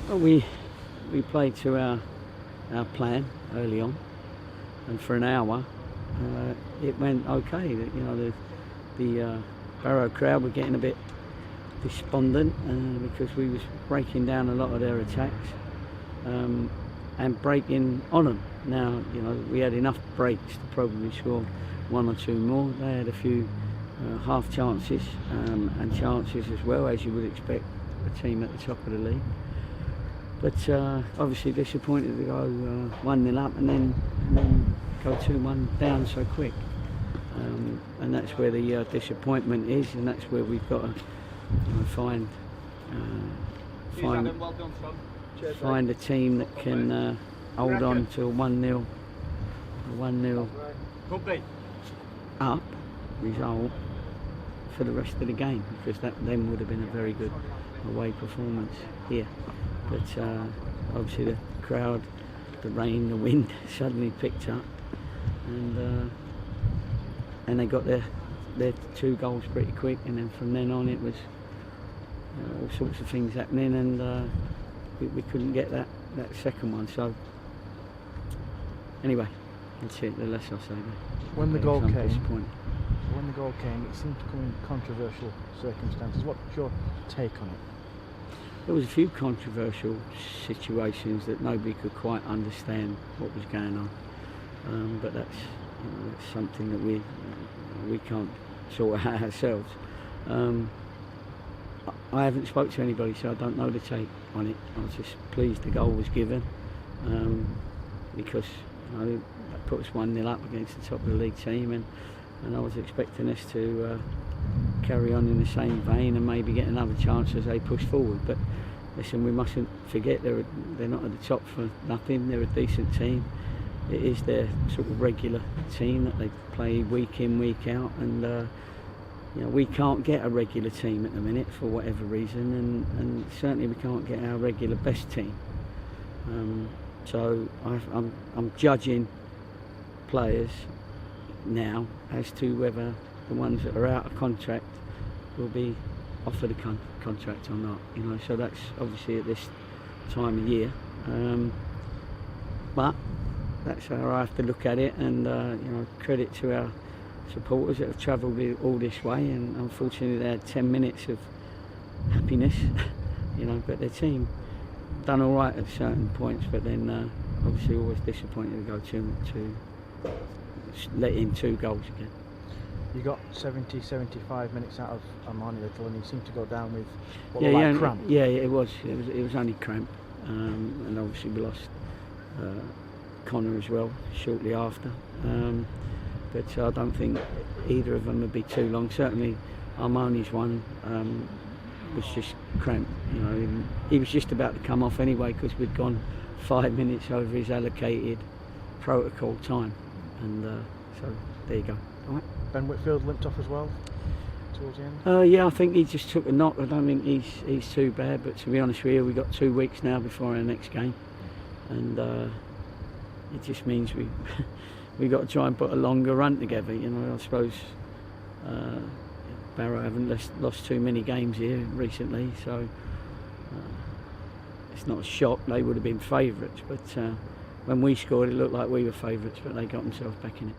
Well, we played to our plan early on, and for an hour it went okay. You know, the Barrow crowd were getting a bit despondent because we was breaking down a lot of their attacks and breaking on them. Now, you know, we had enough breaks to probably score one or two more. They had a few half chances and chances as well, as you would expect a team at the top of the league. But obviously disappointed to go 1-0 up and then go 2-1 down so quick. And that's where the disappointment is, and that's where we've got to find a team that can hold on to a 1-0 up result for the rest of the game, because that then would have been a very good away performance here. But obviously the crowd, the rain, the wind suddenly picked up, and they got their 2 goals pretty quick, and then from then on it was all sorts of things happening, and we couldn't get that second one. So anyway, that's it. The less I say. When the goal came, it seemed to come in controversial circumstances. What's your take on it? There was a few controversial situations that nobody could quite understand what was going on, but that's something that we can't sort out ourselves. I haven't spoke to anybody, so I don't know the take on it. I was just pleased the goal was given, because that put us 1-0 up against the top of the league team, and I was expecting us to carry on in the same vein and maybe get another chance as they push forward. But listen, we mustn't forget they're not at the top for nothing. They're a decent team. It is their sort of regular team that they play week in, week out, and you know, we can't get a regular team at the minute for whatever reason, and certainly we can't get our regular best team. So I'm judging players now as to whether the ones that are out of contract will be offered a contract or not. You know, so that's obviously at this time of year. But that's how I have to look at it, and you know, credit to our supporters that have travelled all this way, and unfortunately they had 10 minutes of happiness, you know, but their team done all right at certain points, but then obviously always disappointed to go to let in 2 goals again. You got 70-75 minutes out of Armani Little, and you seemed to go down with what looked like cramp. Yeah, it was only cramp, and obviously we lost Connor as well shortly after. But I don't think either of them would be too long. Certainly Armani's one was just cramp. You know, he was just about to come off anyway, because we'd gone 5 minutes over his allocated protocol time, and so there you go. All right. Ben Whitfield limped off as well towards the end? Yeah, I think he just took a knock. I don't think he's too bad, but to be honest with you, we've got 2 weeks now before our next game, and it just means we got to try and put a longer run together. You know, I suppose Barrow haven't lost too many games here recently, so it's not a shock. They would have been favourites, but when we scored it looked like we were favourites, but they got themselves back in it.